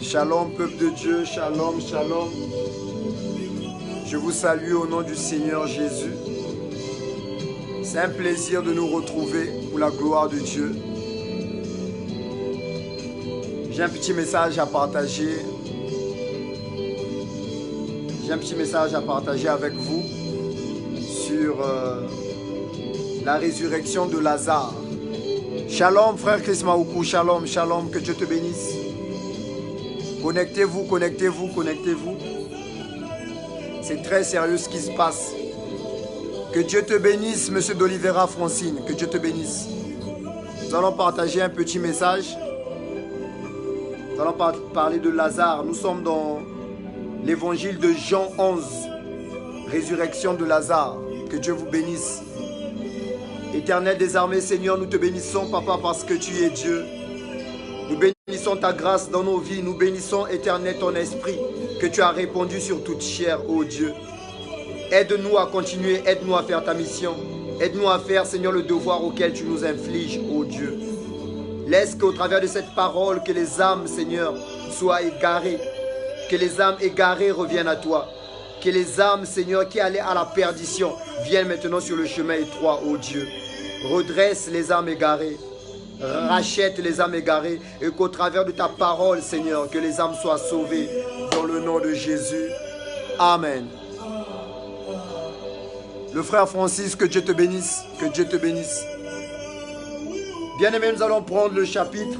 Shalom, peuple de Dieu, shalom, shalom. Je vous salue au nom du Seigneur Jésus. C'est un plaisir de nous retrouver pour la gloire de Dieu. J'ai un petit message à partager. J'ai un petit message à partager avec vous sur la résurrection de Lazare. Shalom, frère Chris Maoukou, shalom, shalom, que Dieu te bénisse. Connectez-vous, connectez-vous, connectez-vous. C'est très sérieux ce qui se passe. Que Dieu te bénisse, monsieur d'Olivera Francine, que Dieu te bénisse. Nous allons partager un petit message. Nous allons parler de Lazare. Nous sommes dans l'évangile de Jean 11, résurrection de Lazare. Que Dieu vous bénisse. Éternel des armées, Seigneur, nous te bénissons, Papa, parce que tu es Dieu. Nous bénissons ta grâce dans nos vies. Nous bénissons, Éternel, ton esprit, que tu as répandu sur toute chair, ô Dieu. Aide-nous à continuer, aide-nous à faire ta mission. Aide-nous à faire, Seigneur, le devoir auquel tu nous infliges, ô Dieu. Laisse qu'au travers de cette parole, que les âmes, Seigneur, soient égarées. Que les âmes égarées reviennent à toi. Que les âmes, Seigneur, qui allaient à la perdition, viennent maintenant sur le chemin étroit, ô Dieu. Redresse les âmes égarées. Rachète les âmes égarées. Et qu'au travers de ta parole, Seigneur, que les âmes soient sauvées. Dans le nom de Jésus. Amen. Le frère Francis, que Dieu te bénisse. Que Dieu te bénisse. Bien-aimés, nous allons prendre le chapitre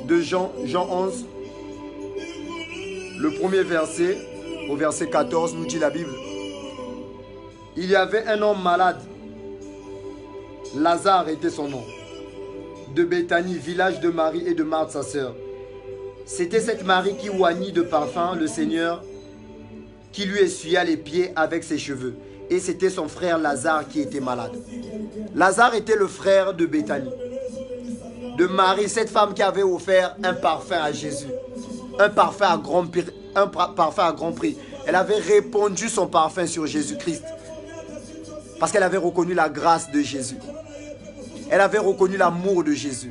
de Jean 11. Le premier verset, au verset 14, nous dit la Bible. Il y avait un homme malade. Lazare était son nom. De Béthanie, village de Marie et de Marthe, sa sœur. C'était cette Marie qui oignit de parfum le Seigneur, qui lui essuya les pieds avec ses cheveux. Et c'était son frère Lazare qui était malade. Lazare était le frère de Béthanie, de Marie, cette femme qui avait offert un parfum à Jésus. Un parfum à grand prix. Elle avait répandu son parfum sur Jésus-Christ. Parce qu'elle avait reconnu la grâce de Jésus. Elle avait reconnu l'amour de Jésus.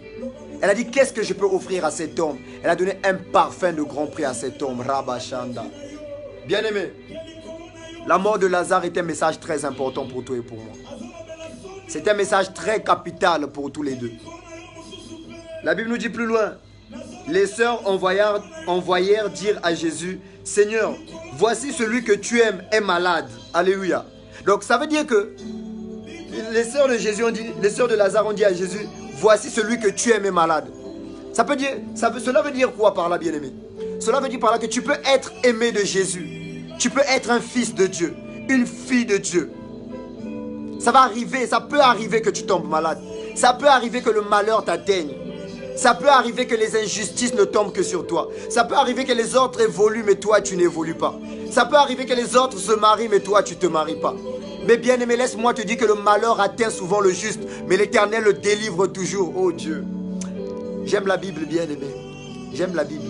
Elle a dit, qu'est-ce que je peux offrir à cet homme? Elle a donné un parfum de grand prix à cet homme. Rabashanda. Bien-aimé, la mort de Lazare est un message très important pour toi et pour moi. C'est un message très capital pour tous les deux. La Bible nous dit plus loin, les sœurs envoyèrent dire à Jésus, Seigneur, voici celui que tu aimes est malade. Alléluia. Donc ça veut dire que les sœurs de Jésus ont dit, les sœurs de Lazare ont dit à Jésus, voici celui que tu aimes est malade. Cela veut dire quoi par là, bien-aimé? Cela veut dire par là que tu peux être aimé de Jésus. Tu peux être un fils de Dieu, une fille de Dieu. Ça va arriver, ça peut arriver que tu tombes malade. Ça peut arriver que le malheur t'atteigne. Ça peut arriver que les injustices ne tombent que sur toi. Ça peut arriver que les autres évoluent, mais toi, tu n'évolues pas. Ça peut arriver que les autres se marient, mais toi, tu ne te maries pas. Mais bien aimé, laisse-moi te dire que le malheur atteint souvent le juste, mais l'Éternel le délivre toujours. Oh Dieu. J'aime la Bible, bien aimé. J'aime la Bible.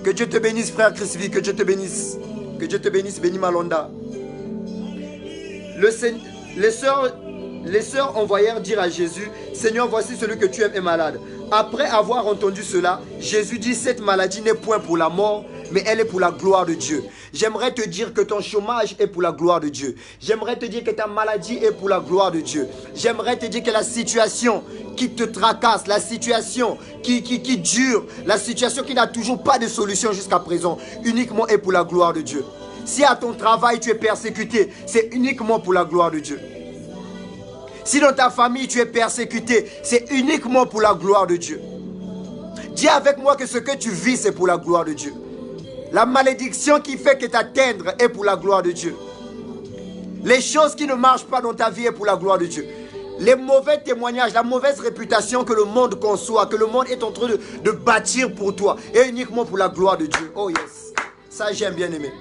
Que Dieu te bénisse, frère Chrisvi, que Dieu te bénisse. Que Dieu te bénisse, béni Malonda. Les sœurs envoyèrent dire à Jésus, Seigneur, voici celui que tu aimes est malade. Après avoir entendu cela, Jésus dit, cette maladie n'est point pour la mort, mais elle est pour la gloire de Dieu. J'aimerais te dire que ton chômage est pour la gloire de Dieu. J'aimerais te dire que ta maladie est pour la gloire de Dieu. J'aimerais te dire que la situation qui te tracasse, la situation qui dure, la situation qui n'a toujours pas de solution jusqu'à présent, uniquement est pour la gloire de Dieu. Si à ton travail tu es persécuté, c'est uniquement pour la gloire de Dieu. Si dans ta famille tu es persécuté, c'est uniquement pour la gloire de Dieu. Dis avec moi que ce que tu vis, c'est pour la gloire de Dieu. La malédiction qui fait que t'atteindre est pour la gloire de Dieu. Les choses qui ne marchent pas dans ta vie est pour la gloire de Dieu. Les mauvais témoignages, la mauvaise réputation que le monde conçoit, que le monde est en train de bâtir pour toi, est uniquement pour la gloire de Dieu. Oh yes, ça j'aime, bien aimé.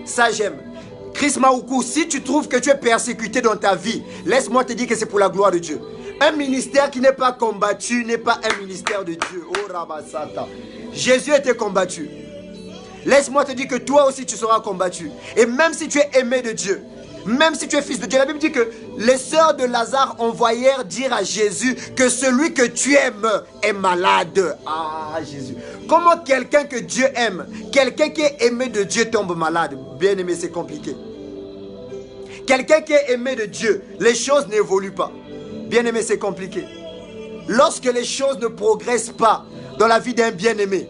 Ça j'aime. Chris Maoukou, si tu trouves que tu es persécuté dans ta vie, laisse-moi te dire que c'est pour la gloire de Dieu. Un ministère qui n'est pas combattu n'est pas un ministère de Dieu. Oh Rabasata. Jésus était combattu. Laisse-moi te dire que toi aussi tu seras combattu. Et même si tu es aimé de Dieu, Même si tu es fils de Dieu, la Bible dit que les sœurs de Lazare envoyèrent dire à Jésus que celui que tu aimes est malade. Ah, Jésus. Comment quelqu'un que Dieu aime, quelqu'un qui est aimé de Dieu tombe malade? Bien aimé, c'est compliqué. Quelqu'un qui est aimé de Dieu, les choses n'évoluent pas. Bien aimé, c'est compliqué. Lorsque les choses ne progressent pas dans la vie d'un bien-aimé,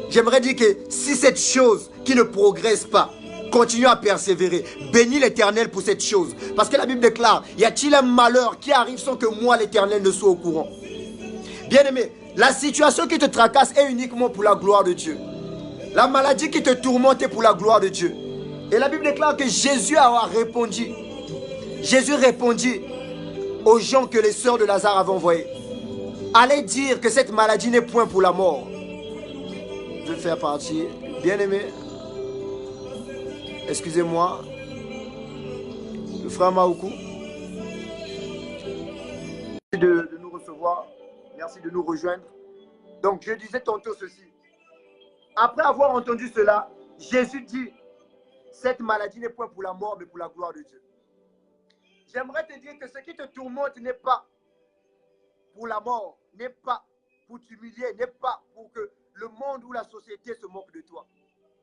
j'aimerais dire que si cette chose qui ne progresse pas continue à persévérer, bénis l'Éternel pour cette chose. Parce que la Bible déclare, y a-t-il un malheur qui arrive sans que moi, l'Éternel, ne sois au courant? Bien-aimé, la situation qui te tracasse est uniquement pour la gloire de Dieu. La maladie qui te tourmente est pour la gloire de Dieu. Et la Bible déclare que Jésus a répondu. Jésus répondit aux gens que les sœurs de Lazare avaient envoyés. Allez dire que cette maladie n'est point pour la mort. Je vais faire partie. Bien-aimé, excusez-moi, le frère Maoukou, merci de nous recevoir, merci de nous rejoindre. Donc, je disais tantôt ceci. Après avoir entendu cela, Jésus dit, cette maladie n'est point pour la mort, mais pour la gloire de Dieu. J'aimerais te dire que ce qui te tourmente n'est pas pour la mort, n'est pas pour t'humilier, n'est pas pour que le monde ou la société se moque de toi.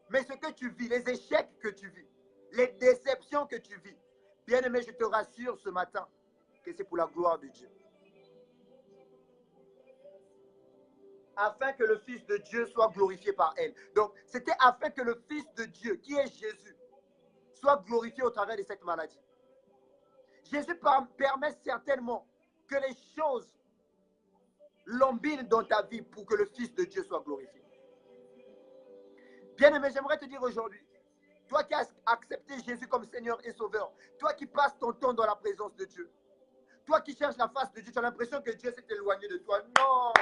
Mais ce que tu vis, les échecs que tu vis, les déceptions que tu vis, bien-aimé, je te rassure ce matin que c'est pour la gloire de Dieu. Afin que le Fils de Dieu soit glorifié par elle. Donc, c'était afin que le Fils de Dieu, qui est Jésus, soit glorifié au travers de cette maladie. Jésus permet certainement que les choses l'embinent dans ta vie pour que le Fils de Dieu soit glorifié. Bien-aimé, j'aimerais te dire aujourd'hui, toi qui as accepté Jésus comme Seigneur et Sauveur, toi qui passes ton temps dans la présence de Dieu, toi qui cherches la face de Dieu, tu as l'impression que Dieu s'est éloigné de toi. Non!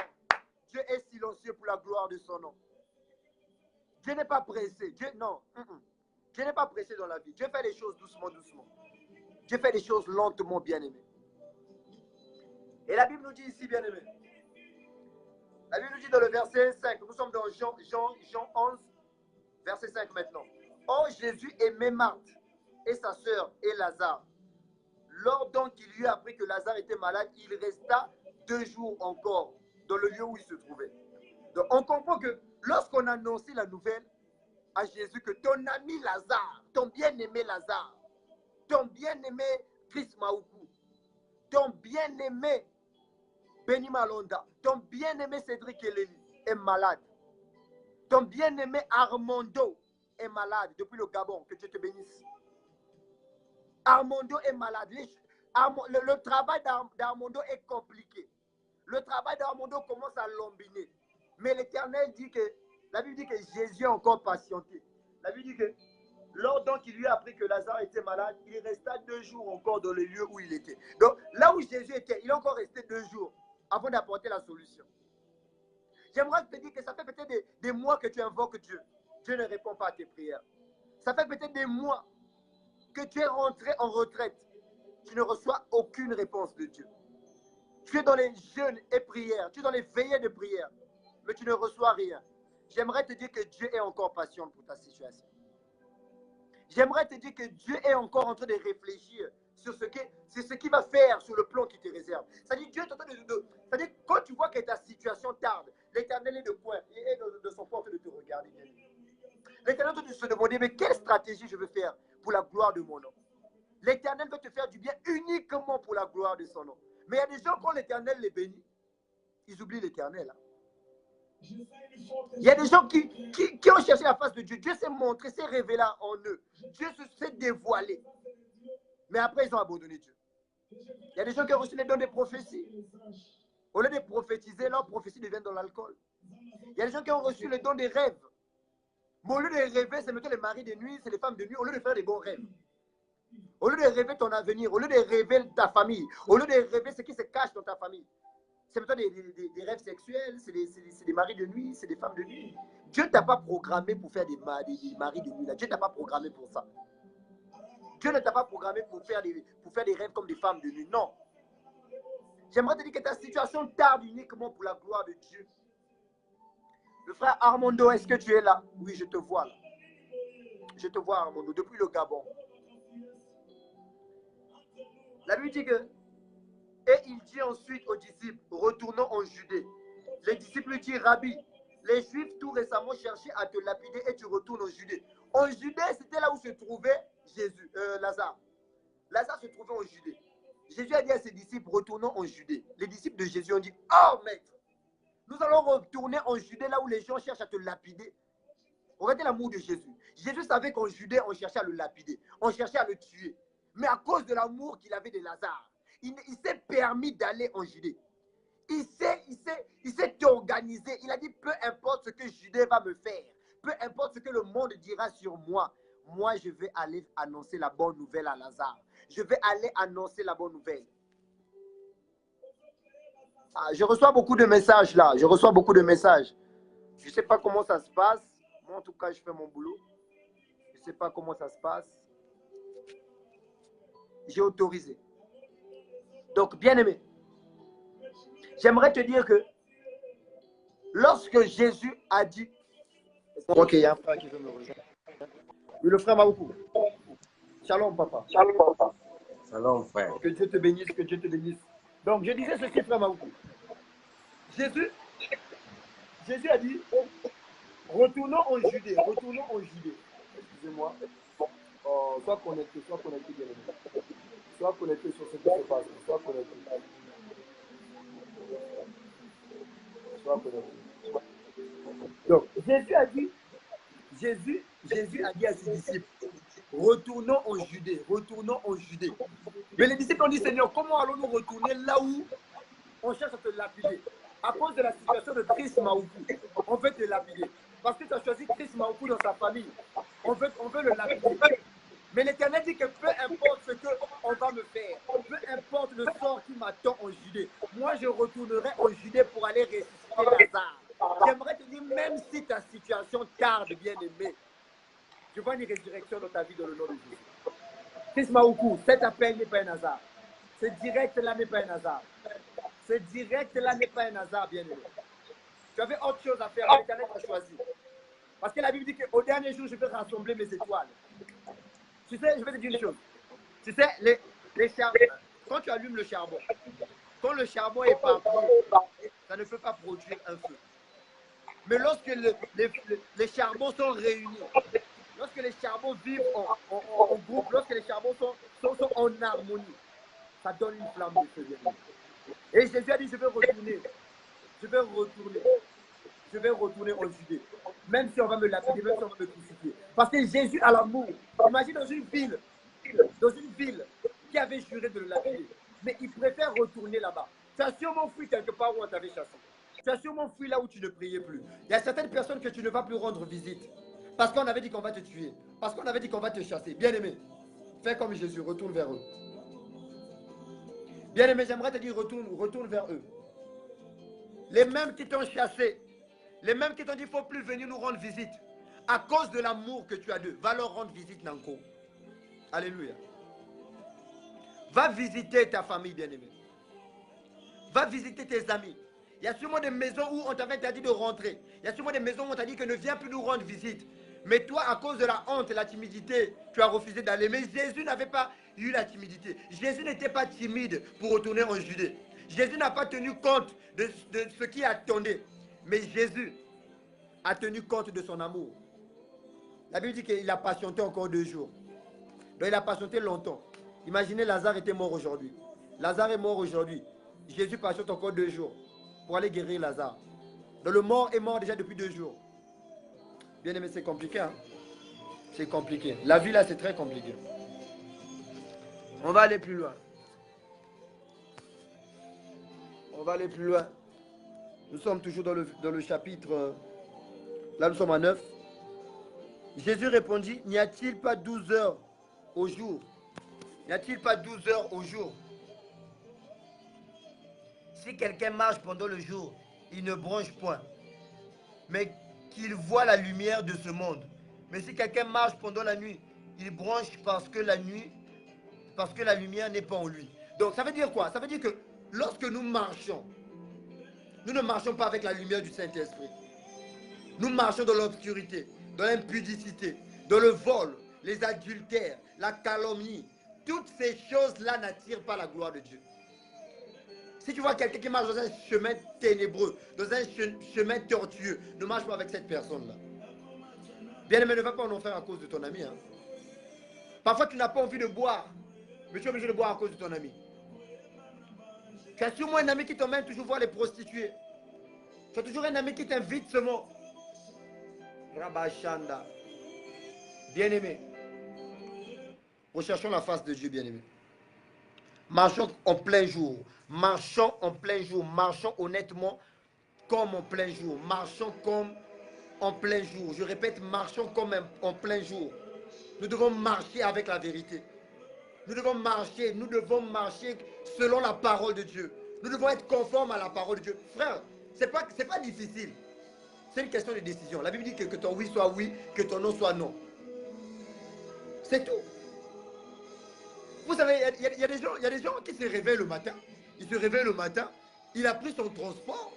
Dieu est silencieux pour la gloire de son nom. Dieu n'est pas pressé. Dieu, non. Dieu n'est pas pressé dans la vie. Dieu fait les choses doucement, doucement. Dieu fait les choses lentement, bien-aimé. Et la Bible nous dit ici, bien-aimé. La Bible nous dit dans le verset 5, nous sommes dans Jean 11, verset 5 maintenant. Or, Jésus aimait Marthe et sa sœur et Lazare. Lors donc qu'il lui a appris que Lazare était malade, il resta 2 jours encore dans le lieu où il se trouvait. Donc, on comprend que lorsqu'on annonçait la nouvelle à Jésus que ton ami Lazare, ton bien-aimé Lazare, ton bien-aimé Chris Maoukou, ton bien-aimé Benny Malonda, ton bien-aimé Cédric Eleni est malade. Ton bien-aimé Armando est malade depuis le Gabon, que Dieu te bénisse. Armando est malade. Le travail d'Armando est compliqué. Le travail d'Armando commence à l'embiner. Mais l'Éternel dit que, la Bible dit que Jésus a encore patienté. La Bible dit que, lors donc il lui a appris que Lazare était malade, il resta 2 jours encore dans le lieu où il était. Donc, là où Jésus était, il est encore resté 2 jours avant d'apporter la solution. J'aimerais te dire que ça fait peut-être des mois que tu invoques Dieu. Dieu ne répond pas à tes prières. Ça fait peut-être des mois que tu es rentré en retraite. Tu ne reçois aucune réponse de Dieu. Tu es dans les jeûnes et prières, tu es dans les veillées de prière, mais tu ne reçois rien. J'aimerais te dire que Dieu est encore patient pour ta situation. J'aimerais te dire que Dieu est encore en train de réfléchir sur ce qu'il va faire sur le plan qui te réserve. C'est-à-dire, Dieu est en train c'est-à-dire, quand tu vois que ta situation tarde, l'Éternel est de point, il est de son point de te regarder. L'Éternel est en train de se demander, mais quelle stratégie je veux faire pour la gloire de mon nom? L'Éternel veut te faire du bien uniquement pour la gloire de son nom. Mais il y a des gens, quand l'Éternel les bénit, ils oublient l'Éternel. Il y a des gens qui ont cherché la face de Dieu. Dieu s'est montré, s'est révélé en eux. Dieu s'est dévoilé. Mais après, ils ont abandonné Dieu. Il y a des gens qui ont reçu les dons de prophétie. Au lieu de prophétiser, leur prophétie devient dans l'alcool. Il y a des gens qui ont reçu les dons des rêves. Mais au lieu de rêver, c'est maintenant les maris de nuit, c'est les femmes de nuit, au lieu de faire des bons rêves. Au lieu de rêver ton avenir, au lieu de rêver ta famille, au lieu de rêver ce qui se cache dans ta famille, c'est plutôt des rêves sexuels, c'est des maris de nuit, c'est des femmes de nuit. Dieu ne t'a pas programmé pour faire des maris de nuit. Là. Dieu ne t'a pas programmé pour ça. Dieu ne t'a pas programmé pour faire des rêves comme des femmes de nuit. Non. J'aimerais te dire que ta situation tarde uniquement pour la gloire de Dieu. Le frère Armando, est-ce que tu es là? Oui, je te vois là. Je te vois, Armando, depuis le Gabon. La Bible dit que, et il dit ensuite aux disciples, retournons en Judée. Les disciples lui disent, Rabbi, les Juifs tout récemment cherchaient à te lapider et tu retournes en Judée. En Judée, c'était là où se trouvait Jésus, Lazare. Lazare se trouvait en Judée. Jésus a dit à ses disciples, retournons en Judée. Les disciples de Jésus ont dit, oh maître, nous allons retourner en Judée là où les gens cherchent à te lapider. Regardez l'amour de Jésus. Jésus savait qu'en Judée, on cherchait à le lapider. On cherchait à le tuer. Mais à cause de l'amour qu'il avait de Lazare, il s'est permis d'aller en Judée. Il s'est organisé. Il a dit, peu importe ce que Judée va me faire, peu importe ce que le monde dira sur moi, moi, je vais aller annoncer la bonne nouvelle à Lazare. Je vais aller annoncer la bonne nouvelle. Ah, je reçois beaucoup de messages là. Je reçois beaucoup de messages. Je ne sais pas comment ça se passe. Moi, en tout cas, je fais mon boulot. Je ne sais pas comment ça se passe. J'ai autorisé. Donc, bien aimé, j'aimerais te dire que lorsque Jésus a dit... Ok, il y a un frère qui veut me rejoindre. Oui, le frère Maoukou. Shalom, papa. Shalom, papa. Shalom, frère. Que Dieu te bénisse, que Dieu te bénisse. Donc, je disais ceci, frère Maoukou. Jésus a dit, retournons en Judée, retournons en Judée. Excusez-moi. Sois connecté bien aimé. Sois connecté sur ce qui se passe. Sois connecté. Sois connecté. Donc, Jésus a dit à ses disciples, retournons en Judée, retournons en Judée. Mais les disciples ont dit, Seigneur, comment allons-nous retourner là où on cherche à te lapider? À cause de la situation de Chris Maoukou, on veut te lapider. Parce que tu as choisi Chris Maoukou dans sa famille. On veut le lapider. Mais l'Éternel dit que peu importe ce qu'on va me faire, peu importe le sort qui m'attend en Judée, moi je retournerai en Judée pour aller ressusciter Lazare. J'aimerais te dire, même si ta situation tarde, bien aimé, je vois une résurrection dans ta vie dans le nom de Jésus. Chris Maoukou, cet appel n'est pas un hasard. Ce direct là n'est pas un hasard. Ce direct là n'est pas un hasard, bien aimé. Tu avais autre chose à faire, mais l'Éternel t'a choisi. Parce que la Bible dit qu'au dernier jour, je vais rassembler mes étoiles. Tu sais, je vais te dire une chose. Tu sais, les charbons, quand tu allumes le charbon, quand le charbon est parti, ça ne peut pas produire un feu. Mais lorsque les charbons sont réunis, lorsque les charbons vivent en groupe, lorsque les charbons sont en harmonie, ça donne une flamme de feu. Et Jésus a dit, je vais retourner en Judée. Même si on va me lapider, même si on va me crucifier. Parce que Jésus a l'amour. Imagine dans une ville qui avait juré de le lapider. Mais il préfère retourner là-bas. Tu as sûrement fui quelque part où on t'avait chassé. Tu as sûrement fui là où tu ne priais plus. Il y a certaines personnes que tu ne vas plus rendre visite. Parce qu'on avait dit qu'on va te tuer. Parce qu'on avait dit qu'on va te chasser. Bien-aimé, fais comme Jésus, retourne vers eux. Bien-aimé, j'aimerais te dire, retourne vers eux. Les mêmes qui t'ont chassé, les mêmes qui t'ont dit, il ne faut plus venir nous rendre visite. À cause de l'amour que tu as d'eux, va leur rendre visite, Nanko. Alléluia. Va visiter ta famille, bien-aimé. Va visiter tes amis. Il y a sûrement des maisons où on t'avait interdit de rentrer. Il y a sûrement des maisons où on t'a dit que ne viens plus nous rendre visite. Mais toi, à cause de la honte et la timidité, tu as refusé d'aller. Mais Jésus n'avait pas eu la timidité. Jésus n'était pas timide pour retourner en Judée. Jésus n'a pas tenu compte de ce qui attendait. Mais Jésus a tenu compte de son amour. La Bible dit qu'il a patienté encore 2 jours. Donc il a patienté longtemps. Imaginez, Lazare était mort aujourd'hui. Lazare est mort aujourd'hui. Jésus patiente encore 2 jours pour aller guérir Lazare. Donc le mort est mort déjà depuis 2 jours. Bien aimé, c'est compliqué. Hein? C'est compliqué. La vie là, c'est très compliqué. On va aller plus loin. On va aller plus loin. Nous sommes toujours dans le chapitre. Là, nous sommes à 9. Jésus répondit, n'y a-t-il pas 12 heures au jour? N'y a-t-il pas 12 heures au jour? Si quelqu'un marche pendant le jour, il ne bronche point, mais qu'il voit la lumière de ce monde. Mais si quelqu'un marche pendant la nuit, il bronche parce que la lumière n'est pas en lui. Donc ça veut dire quoi? Ça veut dire que lorsque nous marchons, nous ne marchons pas avec la lumière du Saint-Esprit. Nous marchons dans l'obscurité, dans l'impudicité, dans le vol, les adultères, la calomnie, toutes ces choses-là n'attirent pas la gloire de Dieu. Si tu vois quelqu'un qui marche dans un chemin ténébreux, dans un chemin tortueux, ne marche pas avec cette personne-là. Bien-aimé, ne va pas en enfer à cause de ton ami. Hein. Parfois, tu n'as pas envie de boire, mais tu es obligé de boire à cause de ton ami. Tu as sûrement un ami qui t'emmène toujours voir les prostituées. Tu as toujours un ami qui t'invite seulement. Rabashanda. Bien-aimé, recherchons la face de Dieu, bien-aimé. Marchons en plein jour. Marchons en plein jour. Marchons honnêtement comme en plein jour. Marchons comme en plein jour. Je répète, marchons comme en plein jour. Nous devons marcher avec la vérité. Nous devons marcher selon la parole de Dieu. Nous devons être conformes à la parole de Dieu. Frère, c'est pas difficile. C'est une question de décision. La Bible dit que ton oui soit oui, que ton non soit non. C'est tout. Vous savez, il y a des gens qui se réveillent le matin. Il se réveille le matin, il a pris son transport,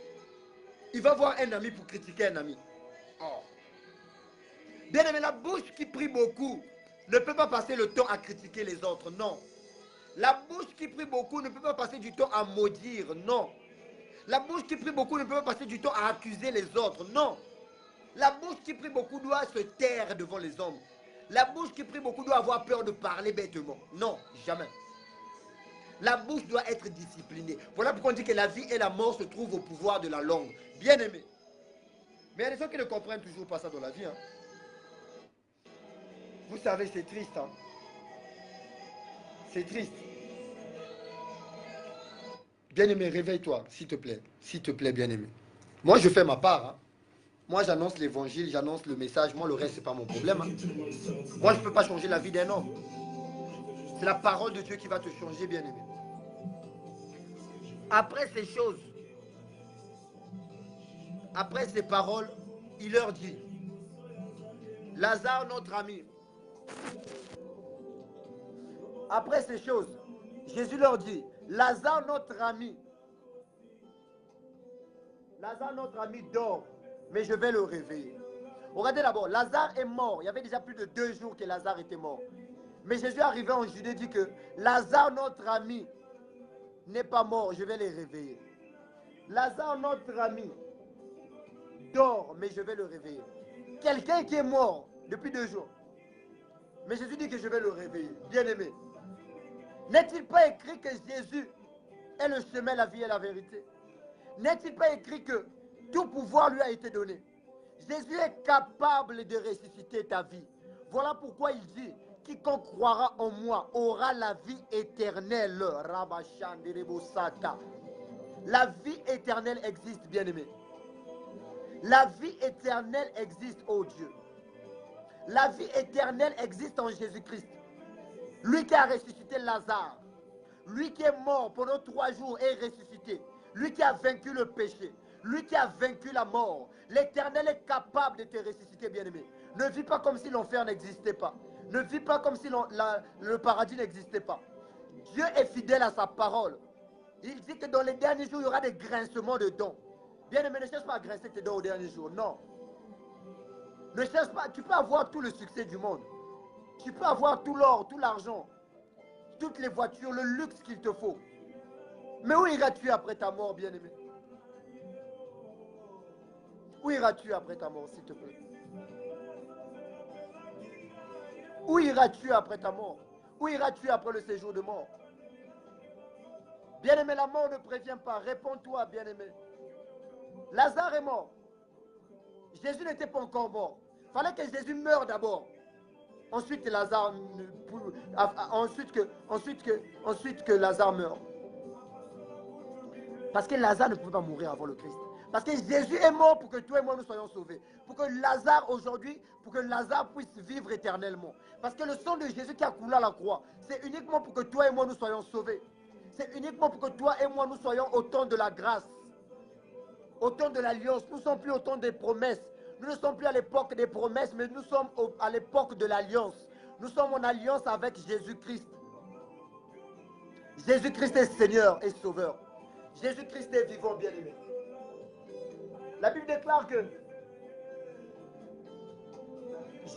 il va voir un ami pour critiquer un ami. Oh. Bien aimé, la bouche qui prie beaucoup ne peut pas passer le temps à critiquer les autres, non. La bouche qui prie beaucoup ne peut pas passer du temps à maudire, non. La bouche qui prie beaucoup ne peut pas passer du temps à accuser les autres, non. La bouche qui prie beaucoup doit se taire devant les hommes. La bouche qui prie beaucoup doit avoir peur de parler bêtement. Non, jamais. La bouche doit être disciplinée. Voilà pourquoi on dit que la vie et la mort se trouvent au pouvoir de la langue. Bien aimé. Mais il y a des gens qui ne comprennent toujours pas ça dans la vie. Hein. Vous savez, c'est triste. Hein. C'est triste. Bien-aimé, réveille-toi, s'il te plaît. S'il te plaît, bien-aimé. Moi, je fais ma part. Hein. Moi, j'annonce l'évangile, j'annonce le message. Moi, le reste, ce n'est pas mon problème. Hein. Moi, je ne peux pas changer la vie d'un homme. C'est la parole de Dieu qui va te changer, bien-aimé. Après ces choses, après ces paroles, il leur dit, Lazare, notre ami. Après ces choses, Jésus leur dit, Lazare, notre ami. Lazare, notre ami, dort, mais je vais le réveiller. Regardez d'abord, Lazare est mort. Il y avait déjà plus de 2 jours que Lazare était mort. Mais Jésus arrivé en Judée dit que Lazare, notre ami, n'est pas mort, je vais les réveiller. Lazare, notre ami, dort, mais je vais le réveiller. Quelqu'un qui est mort depuis 2 jours. Mais Jésus dit que je vais le réveiller. Bien-aimé. N'est-il pas écrit que Jésus est le chemin, la vie et la vérité? N'est-il pas écrit que tout pouvoir lui a été donné? Jésus est capable de ressusciter ta vie. Voilà pourquoi il dit, quiconque croira en moi aura la vie éternelle. La vie éternelle existe, bien-aimé. La vie éternelle existe, oh Dieu. La vie éternelle existe en Jésus-Christ. Lui qui a ressuscité Lazare. Lui qui est mort pendant 3 jours et ressuscité. Lui qui a vaincu le péché. Lui qui a vaincu la mort. L'Éternel est capable de te ressusciter, bien-aimé. Ne vis pas comme si l'enfer n'existait pas. Ne vis pas comme si le paradis n'existait pas. Dieu est fidèle à sa parole. Il dit que dans les derniers jours, il y aura des grincements de dents. Bien-aimé, ne cherche pas à grincer tes dents aux derniers jours. Non. Ne cherche pas. Tu peux avoir tout le succès du monde. Tu peux avoir tout l'or, tout l'argent, toutes les voitures, le luxe qu'il te faut. Mais où iras-tu après ta mort, bien-aimé? Où iras-tu après ta mort, s'il te plaît? Où iras-tu après ta mort? Où iras-tu après le séjour de mort? Bien-aimé, la mort ne prévient pas. Réponds-toi, bien-aimé. Lazare est mort. Jésus n'était pas encore mort. Il fallait que Jésus meure d'abord. Ensuite que Lazare, ensuite que Lazare meurt. Parce que Lazare ne pouvait pas mourir avant le Christ. Parce que Jésus est mort pour que toi et moi nous soyons sauvés. Pour que Lazare aujourd'hui, pour que Lazare puisse vivre éternellement. Parce que le sang de Jésus qui a coulé à la croix, c'est uniquement pour que toi et moi nous soyons sauvés. C'est uniquement pour que toi et moi nous soyons au temps de la grâce. Au temps de l'alliance. Nous ne sommes plus au temps des promesses. Nous ne sommes plus à l'époque des promesses, mais nous sommes à l'époque de l'alliance. Nous sommes en alliance avec Jésus-Christ. Jésus-Christ est Seigneur et Sauveur. Jésus-Christ est vivant, bien-aimé. La Bible déclare que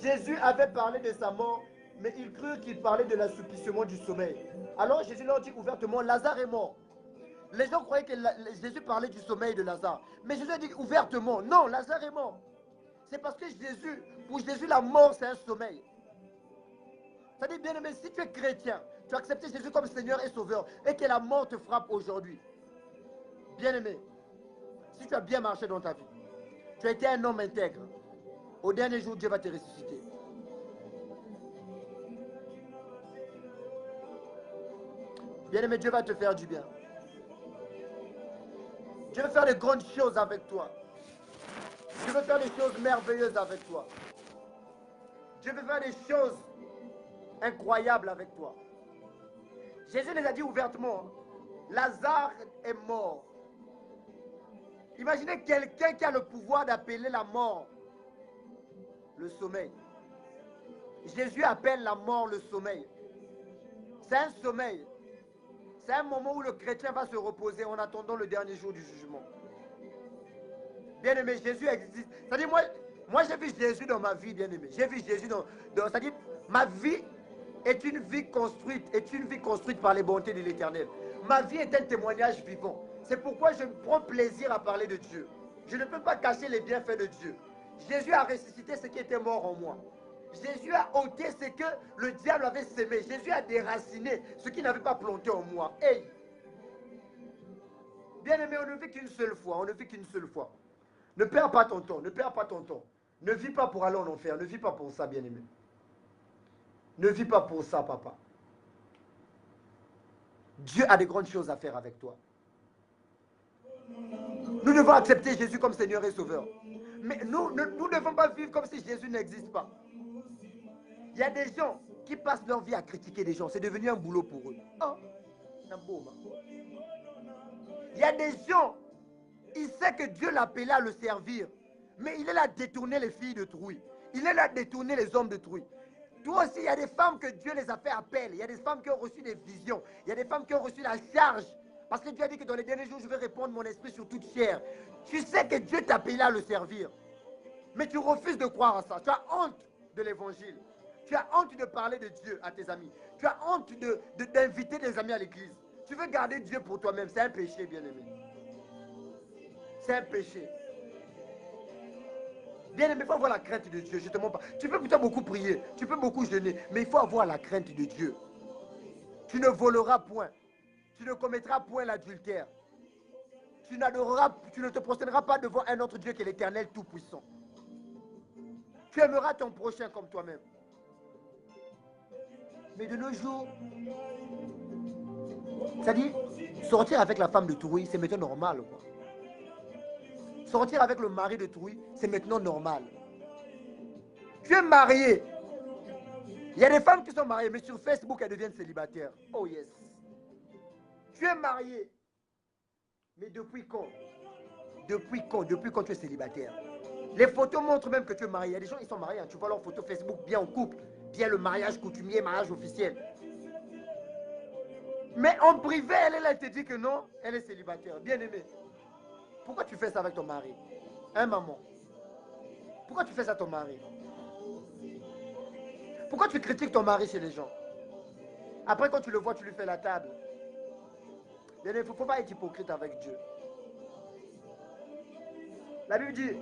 Jésus avait parlé de sa mort Mais ils crurent qu'il parlait de l'assoupissement du sommeil. Alors Jésus leur dit ouvertement, Lazare est mort. Les gens croyaient que Jésus parlait du sommeil de Lazare. Mais Jésus a dit ouvertement, non, Lazare est mort. C'est parce que pour Jésus, la mort, c'est un sommeil. Ça dit, bien aimé, si tu es chrétien, tu as accepté Jésus comme Seigneur et Sauveur, et que la mort te frappe aujourd'hui, bien aimé, si tu as bien marché dans ta vie, tu as été un homme intègre, au dernier jour, Dieu va te ressusciter. Bien aimé, Dieu va te faire du bien. Dieu veut faire de grandes choses avec toi. Dieu veut faire des choses merveilleuses avec toi. Dieu veut faire des choses incroyables avec toi. Jésus les a dit ouvertement, Lazare est mort. Imaginez quelqu'un qui a le pouvoir d'appeler la mort le sommeil. Jésus appelle la mort le sommeil. C'est un sommeil. C'est un moment où le chrétien va se reposer en attendant le dernier jour du jugement. Bien-aimé, Jésus existe. C'est-à-dire, moi j'ai vu Jésus dans ma vie, bien-aimé. J'ai vu Jésus c'est-à-dire, ma vie est une vie construite par les bontés de l'Éternel. Ma vie est un témoignage vivant. C'est pourquoi je prends plaisir à parler de Dieu. Je ne peux pas cacher les bienfaits de Dieu. Jésus a ressuscité ce qui était mort en moi. Jésus a ôté ce que le diable avait sémé. Jésus a déraciné ce qui n'avait pas planté en moi. Hey! Bien-aimé, on ne vit qu'une seule fois. On ne vit qu'une seule fois. Ne perds pas ton temps. Ne perds pas ton temps. Ne vis pas pour aller en enfer. Ne vis pas pour ça, bien-aimé. Ne vis pas pour ça, papa. Dieu a de grandes choses à faire avec toi. Nous devons accepter Jésus comme Seigneur et Sauveur. Mais nous ne devons pas vivre comme si Jésus n'existe pas. Il y a des gens qui passent leur vie à critiquer des gens. C'est devenu un boulot pour eux. Oh, un beau man. Il y a des gens, il sait que Dieu l'appelait à le servir. Mais il est là à détourner les filles de Trouille. Il est là à détourner les hommes de Trouille. Toi aussi, il y a des femmes que Dieu les a fait appel. Il y a des femmes qui ont reçu des visions. Il y a des femmes qui ont reçu la charge. Parce que Dieu a dit que dans les derniers jours, je vais répandre mon esprit sur toute chair. Tu sais que Dieu t'a appelé à le servir. Mais tu refuses de croire à ça. Tu as honte de l'évangile. Tu as honte de parler de Dieu à tes amis. Tu as honte d'inviter des amis à l'église. Tu veux garder Dieu pour toi-même. C'est un péché, bien-aimé. C'est un péché. Bien-aimé, il faut avoir la crainte de Dieu. Je te mens pas. Tu peux peut-être beaucoup prier. Tu peux beaucoup jeûner. Mais il faut avoir la crainte de Dieu. Tu ne voleras point. Tu ne commettras point l'adultère. Tu ne te prosterneras pas devant un autre Dieu que l'Éternel Tout-Puissant. Tu aimeras ton prochain comme toi-même. Mais de nos jours, c'est-à-dire, sortir avec la femme de Toury, c'est maintenant normal, quoi. Sortir avec le mari de Toury, c'est maintenant normal. Tu es marié. Il y a des femmes qui sont mariées, mais sur Facebook, elles deviennent célibataires. Oh yes. Tu es marié. Mais depuis quand? Depuis quand? Depuis quand tu es célibataire? Les photos montrent même que tu es marié. Il y a des gens qui sont mariés. Hein. Tu vois leurs photos Facebook bien en couple. Bien le mariage coutumier, mariage officiel. Mais en privé, elle te dit que non, elle est célibataire. Bien aimée. Pourquoi tu fais ça avec ton mari? Hein, maman? Pourquoi tu fais ça à ton mari? Pourquoi tu critiques ton mari chez les gens? Après, quand tu le vois, tu lui fais la table. Bien aimé, il ne faut pas être hypocrite avec Dieu. La Bible dit,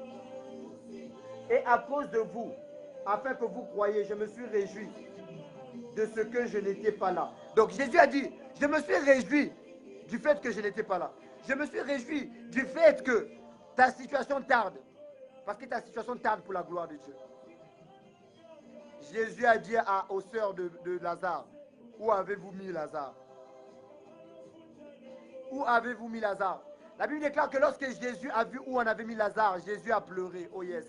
et à cause de vous, afin que vous croyiez, je me suis réjoui de ce que je n'étais pas là. Donc Jésus a dit, je me suis réjoui du fait que je n'étais pas là. Je me suis réjoui du fait que ta situation tarde. Parce que ta situation tarde pour la gloire de Dieu. Jésus a dit aux sœurs de Lazare, où avez-vous mis Lazare? Où avez-vous mis Lazare? La Bible déclare que lorsque Jésus a vu où on avait mis Lazare, Jésus a pleuré. Oh yes.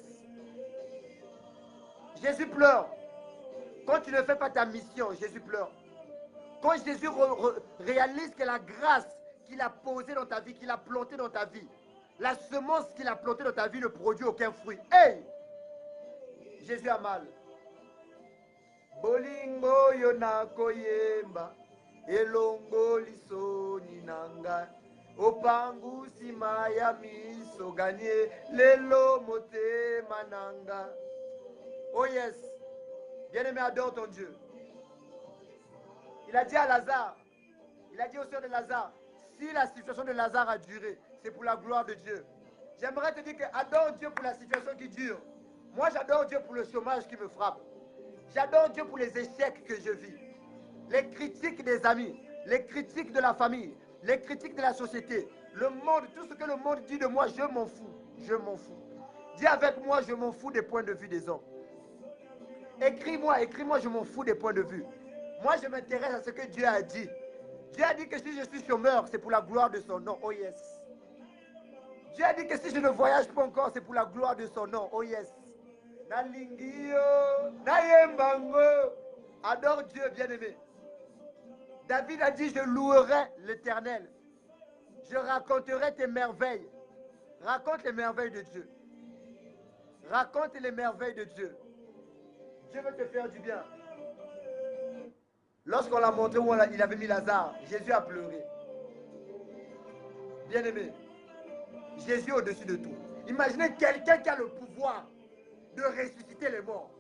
Jésus pleure. Quand tu ne fais pas ta mission, Jésus pleure. Quand Jésus réalise que la grâce qu'il a posée dans ta vie, qu'il a plantée dans ta vie, la semence qu'il a plantée dans ta vie ne produit aucun fruit. Hey! Jésus a mal. Bolingo yona koyemba, elongo lisoni nanga, opangu sima ya miso ganye, lelo mote mananga. Oh yes. Bien-aimé, adore ton Dieu. Il a dit à Lazare, il a dit au sœur de Lazare, si la situation de Lazare a duré, c'est pour la gloire de Dieu. J'aimerais te dire que adore Dieu pour la situation qui dure. Moi, j'adore Dieu pour le chômage qui me frappe. J'adore Dieu pour les échecs que je vis. Les critiques des amis, les critiques de la famille, les critiques de la société, le monde, tout ce que le monde dit de moi, je m'en fous. Je m'en fous. Dis avec moi, je m'en fous des points de vue des hommes. Écris-moi, je m'en fous des points de vue. Moi, je m'intéresse à ce que Dieu a dit. Dieu a dit que si je suis chômeur, c'est pour la gloire de son nom. Oh yes. Dieu a dit que si je ne voyage pas encore, c'est pour la gloire de son nom. Oh yes. Adore Dieu, bien-aimé. David a dit, je louerai l'Éternel. Je raconterai tes merveilles. Raconte les merveilles de Dieu. Raconte les merveilles de Dieu. Dieu veut te faire du bien. Lorsqu'on l'a montré où il avait mis Lazare, Jésus a pleuré. Bien-aimé, Jésus est au-dessus de tout. Imaginez quelqu'un qui a le pouvoir de ressusciter les morts.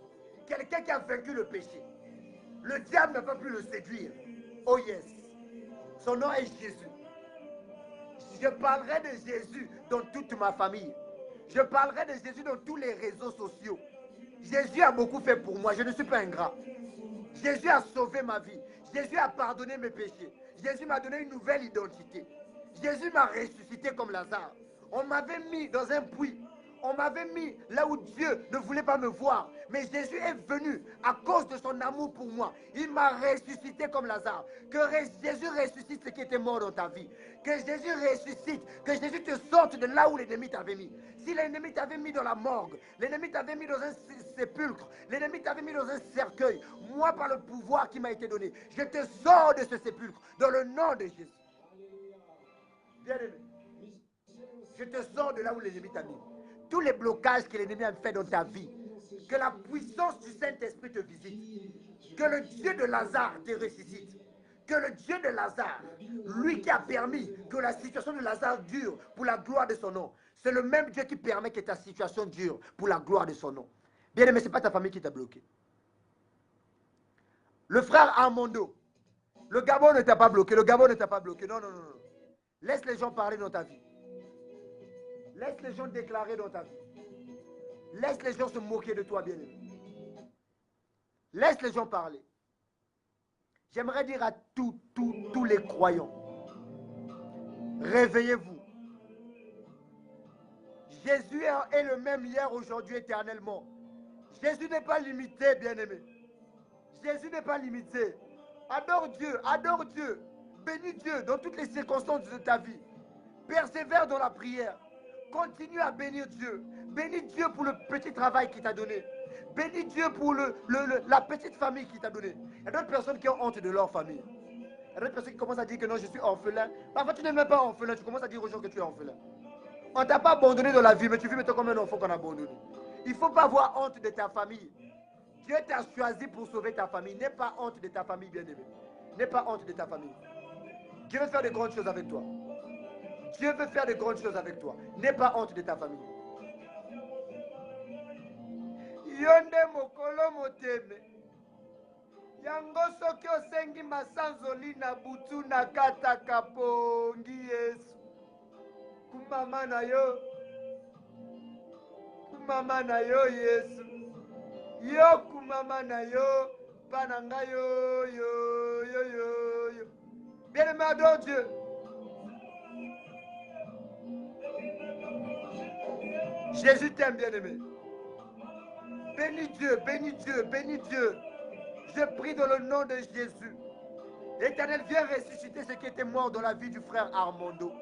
Quelqu'un qui a vaincu le péché. Le diable ne peut plus le séduire. Oh yes. Son nom est Jésus. Je parlerai de Jésus dans toute ma famille. Je parlerai de Jésus dans tous les réseaux sociaux. Jésus a beaucoup fait pour moi. Je ne suis pas ingrat. Jésus a sauvé ma vie. Jésus a pardonné mes péchés. Jésus m'a donné une nouvelle identité. Jésus m'a ressuscité comme Lazare. On m'avait mis dans un puits. On m'avait mis là où Dieu ne voulait pas me voir. Mais Jésus est venu à cause de son amour pour moi. Il m'a ressuscité comme Lazare. Que Jésus ressuscite ce qui était mort dans ta vie. Que Jésus ressuscite. Que Jésus te sorte de là où l'ennemi t'avait mis. Si l'ennemi t'avait mis dans la morgue, l'ennemi t'avait mis dans un sépulcre, l'ennemi t'avait mis dans un cercueil, moi par le pouvoir qui m'a été donné, je te sors de ce sépulcre dans le nom de Jésus. Bien-aimé, je te sors de là où l'ennemi t'a mis. Tous les blocages que l'ennemi a fait dans ta vie, que la puissance du Saint-Esprit te visite, que le Dieu de Lazare te ressuscite, que le Dieu de Lazare, lui qui a permis que la situation de Lazare dure pour la gloire de son nom, c'est le même Dieu qui permet que ta situation dure pour la gloire de son nom. Bien aimé, ce n'est pas ta famille qui t'a bloqué. Le frère Armando, le Gabon ne t'a pas bloqué, le Gabon ne t'a pas bloqué. Non, non, non, non. Laisse les gens parler dans ta vie. Laisse les gens déclarer dans ta vie. Laisse les gens se moquer de toi, bien-aimé. Laisse les gens parler. J'aimerais dire à tous les croyants, réveillez-vous. Jésus est le même hier, aujourd'hui, éternellement. Jésus n'est pas limité, bien-aimé. Jésus n'est pas limité. Adore Dieu, adore Dieu. Bénis Dieu dans toutes les circonstances de ta vie. Persévère dans la prière. Continue à bénir Dieu. Bénis Dieu pour le petit travail qu'il t'a donné. Bénis Dieu pour la petite famille qu'il t'a donnée. Il y a d'autres personnes qui ont honte de leur famille. Il y a d'autres personnes qui commencent à dire que non, je suis orphelin. Parfois, tu n'es même pas orphelin. Tu commences à dire aux gens que tu es orphelin. On ne t'a pas abandonné dans la vie, mais tu vis maintenant comme un enfant qu'on a abandonné. Il ne faut pas avoir honte de ta famille. Dieu t'a choisi pour sauver ta famille. N'aie pas honte de ta famille, bien-aimé. N'aie pas honte de ta famille. Dieu veut faire de grandes choses avec toi. Dieu veut faire de grandes choses avec toi. N'aie pas honte de ta famille. Yonde mokolo moteme. Yango soki osengi masanzoli na butu na kata kapongi Yesu. Kumama na yo. Kumama na yo Yesu. Yo kumama na yo. Pananga yo yo yo yo yo. Bien-aimé, adore Dieu. Jésus t'aime, bien-aimé. Bénis Dieu, bénis Dieu, bénis Dieu. Je prie dans le nom de Jésus. L'Éternel, viens ressusciter ce qui était mort dans la vie du frère Armando.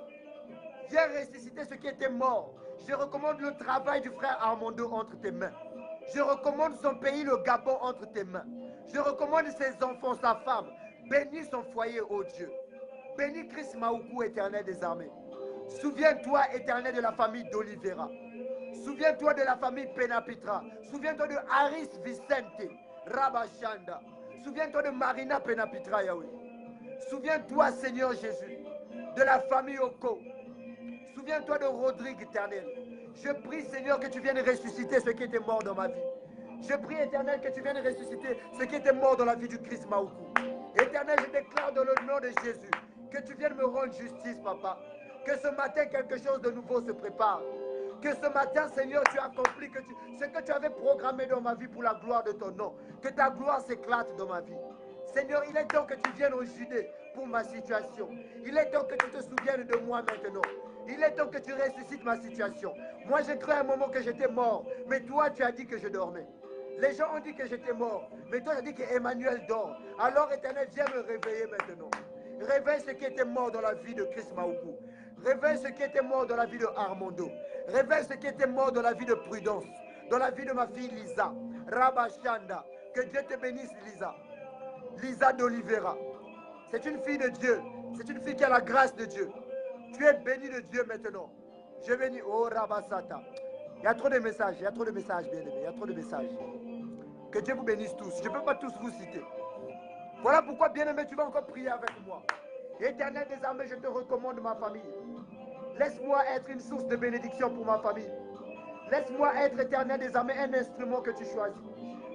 Viens ressusciter ce qui était mort. Je recommande le travail du frère Armando entre tes mains. Je recommande son pays, le Gabon, entre tes mains. Je recommande ses enfants, sa femme. Bénis son foyer, ô Dieu. Bénis Christ Maoukou, Éternel des armées. Souviens-toi, Éternel, de la famille d'Olivera. Souviens-toi de la famille Penapitra. Souviens-toi de Haris Vicente, Rabashanda. Souviens-toi de Marina Penapitra, Yahweh. Souviens-toi, Seigneur Jésus, de la famille Oko. Souviens-toi de Rodrigue, Éternel. Je prie, Seigneur, que tu viennes ressusciter ce qui était mort dans ma vie. Je prie, Éternel, que tu viennes ressusciter ce qui était mort dans la vie du Christ Maoukou. Éternel, je déclare dans le nom de Jésus que tu viennes me rendre justice, papa. Que ce matin, quelque chose de nouveau se prépare. Que ce matin, Seigneur, tu accomplis ce que tu avais programmé dans ma vie pour la gloire de ton nom. Que ta gloire s'éclate dans ma vie. Seigneur, il est temps que tu viennes au Judée pour ma situation. Il est temps que tu te souviennes de moi maintenant. Il est temps que tu ressuscites ma situation. Moi, j'ai cru à un moment que j'étais mort, mais toi, tu as dit que je dormais. Les gens ont dit que j'étais mort, mais toi, tu as dit qu'Emmanuel dort. Alors, Éternel, viens me réveiller maintenant. Réveille ce qui était mort dans la vie de Chris Maoukou. Réveille ce qui était mort dans la vie de Armando. Réveille ce qui était mort dans la vie de Prudence. Dans la vie de ma fille Lisa. Rabashanda. Que Dieu te bénisse, Lisa. Lisa d'Olivera. C'est une fille de Dieu. C'est une fille qui a la grâce de Dieu. Tu es bénie de Dieu maintenant. Je bénis. Oh, Rabasata. Il y a trop de messages. Il y a trop de messages, bien-aimés. Il y a trop de messages. Que Dieu vous bénisse tous. Je ne peux pas tous vous citer. Voilà pourquoi, bien-aimé, tu vas encore prier avec moi. Éternel des armées, je te recommande ma famille. Laisse-moi être une source de bénédiction pour ma famille. Laisse-moi être, Éternel des armées, un instrument que tu choisis.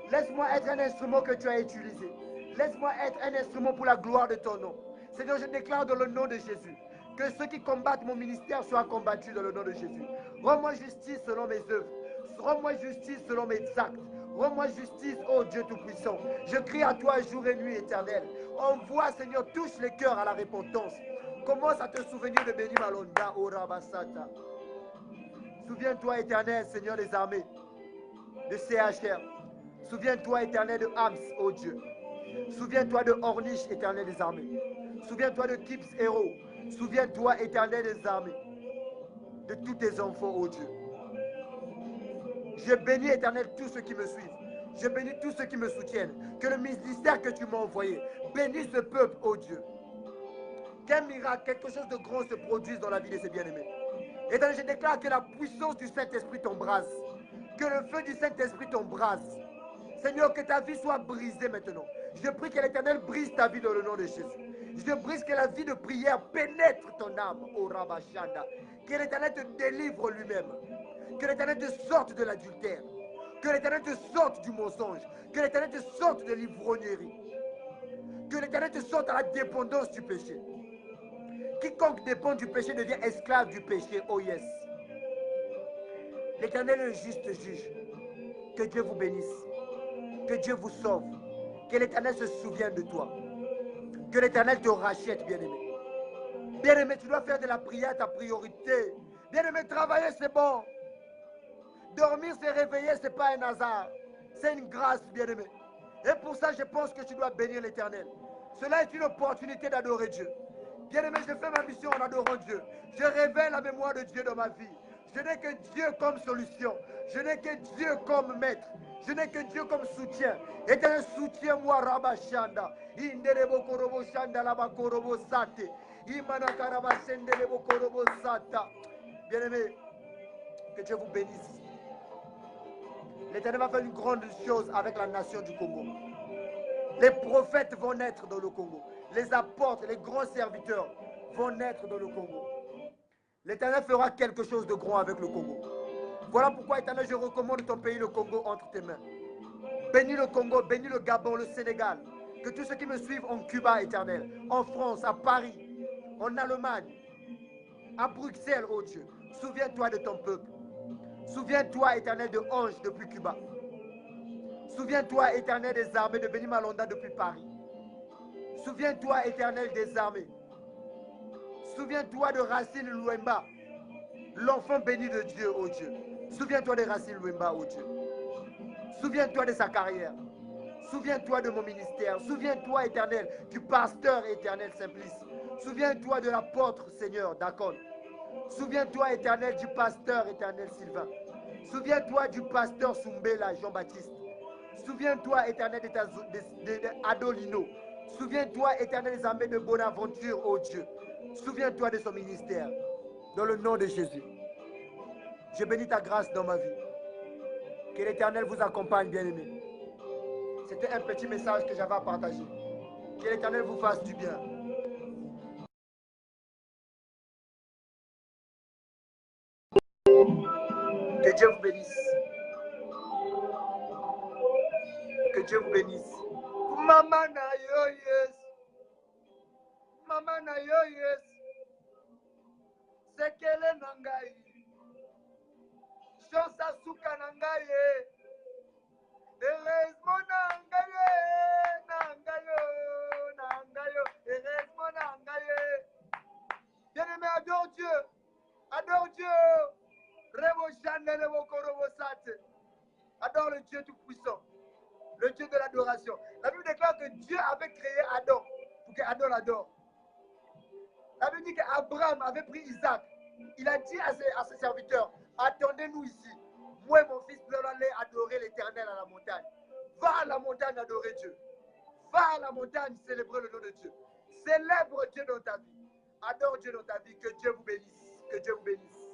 Laisse-moi être un instrument que tu as utilisé. Laisse-moi être un instrument pour la gloire de ton nom. Seigneur, je déclare dans le nom de Jésus que ceux qui combattent mon ministère soient combattus dans le nom de Jésus. Rends-moi justice selon mes œuvres. Rends-moi justice selon mes actes. Rends-moi justice, ô Dieu Tout-Puissant. Je crie à toi jour et nuit, Éternel. Envoie, Seigneur, touche les cœurs à la repentance. Commence à te souvenir de Béni Malonda, ô Rabasata. Souviens-toi, Éternel, Seigneur des armées, de CHR. Souviens-toi, Éternel, de Hams, ô Dieu. Souviens-toi de Ornish, Éternel des armées. Souviens-toi de Kips Héros. Souviens-toi, Éternel des armées, de tous tes enfants, ô Dieu. Je bénis, Éternel, tous ceux qui me suivent. Je bénis tous ceux qui me soutiennent. Que le ministère que tu m'as envoyé bénisse ce peuple, ô Dieu. Qu'un miracle, quelque chose de grand se produise dans la vie de ces bien-aimés. Éternel, je déclare que la puissance du Saint-Esprit t'embrase. Que le feu du Saint-Esprit t'embrase. Seigneur, que ta vie soit brisée maintenant. Je prie que l'Éternel brise ta vie dans le nom de Jésus. Je brise que la vie de prière pénètre ton âme, ô Rabashanda. Que l'Éternel te délivre lui-même. Que l'Éternel te sorte de l'adultère. Que l'Éternel te sorte du mensonge. Que l'Éternel te sorte de l'ivrognerie. Que l'Éternel te sorte à la dépendance du péché. Quiconque dépend du péché devient esclave du péché. Oh yes. L'Éternel est le juste juge. Que Dieu vous bénisse. Que Dieu vous sauve. Que l'Éternel se souvienne de toi. Que l'Éternel te rachète, bien-aimé. Bien-aimé, tu dois faire de la prière ta priorité. Bien-aimé, travailler, c'est bon. Dormir, se réveiller, ce n'est pas un hasard. C'est une grâce, bien-aimé. Et pour ça, je pense que tu dois bénir l'Éternel. Cela est une opportunité d'adorer Dieu. Bien-aimé, je fais ma mission en adorant Dieu. Je révèle la mémoire de Dieu dans ma vie. Je n'ai que Dieu comme solution. Je n'ai que Dieu comme maître. Je n'ai que Dieu comme soutien. Éternel, soutiens-moi, Rabashanda. Inderebo korobo shanda laba korobo sate. Imana karaba senderebo korobo sata. Bien-aimé, que Dieu vous bénisse. L'Éternel va faire une grande chose avec la nation du Congo. Les prophètes vont naître dans le Congo. Les apôtres, les grands serviteurs vont naître dans le Congo. L'Éternel fera quelque chose de grand avec le Congo. Voilà pourquoi, Éternel, je recommande ton pays, le Congo, entre tes mains. Bénis le Congo, bénis le Gabon, le Sénégal. Que tous ceux qui me suivent en Cuba, Éternel, en France, à Paris, en Allemagne, à Bruxelles, oh Dieu, souviens-toi de ton peuple. Souviens-toi, Éternel, de Ange depuis Cuba. Souviens-toi, Éternel des armées, de Béni Malonda depuis Paris. Souviens-toi, Éternel des armées. Souviens-toi de Racine Louemba, l'enfant béni de Dieu, oh Dieu. Souviens-toi de Racine Louemba, oh Dieu. Souviens-toi de sa carrière. Souviens-toi de mon ministère. Souviens-toi, Éternel, du pasteur Éternel Simplice. Souviens-toi de l'apôtre, Seigneur, Dacon. Souviens-toi, Éternel, du pasteur Éternel Sylvain. Souviens-toi du pasteur Soumbela Jean-Baptiste. Souviens-toi, Éternel, d'Adolino. Souviens-toi, Éternel, des armées de Bonaventure, oh Dieu. Souviens-toi de son ministère. Dans le nom de Jésus. Je bénis ta grâce dans ma vie. Que l'Éternel vous accompagne, bien-aimés. C'était un petit message que j'avais à partager. Que l'Éternel vous fasse du bien. Que Dieu vous bénisse. Que Dieu vous bénisse. Maman na yo yes. mama na yo Yesu. Sekele na ngai. Chance suka na ngai. Heureusement na ngai. Na ngai. Heureusement na ngai. Bien-aimé, adore Dieu. Adore Dieu. Rebo Chane, Rebo Korobo Sate. Adore le Dieu Tout-Puissant. Le Dieu de l'adoration. La Bible déclare que Dieu avait créé Adam pour qu'Adam l'adore. La Bible dit qu'Abraham avait pris Isaac. Il a dit à ses serviteurs, attendez-nous ici. Moi et mon fils, nous allons aller adorer l'Éternel à la montagne. Va à la montagne adorer Dieu. Va à la montagne célébrer le nom de Dieu. Célèbre Dieu dans ta vie. Adore Dieu dans ta vie. Que Dieu vous bénisse. Que Dieu vous bénisse.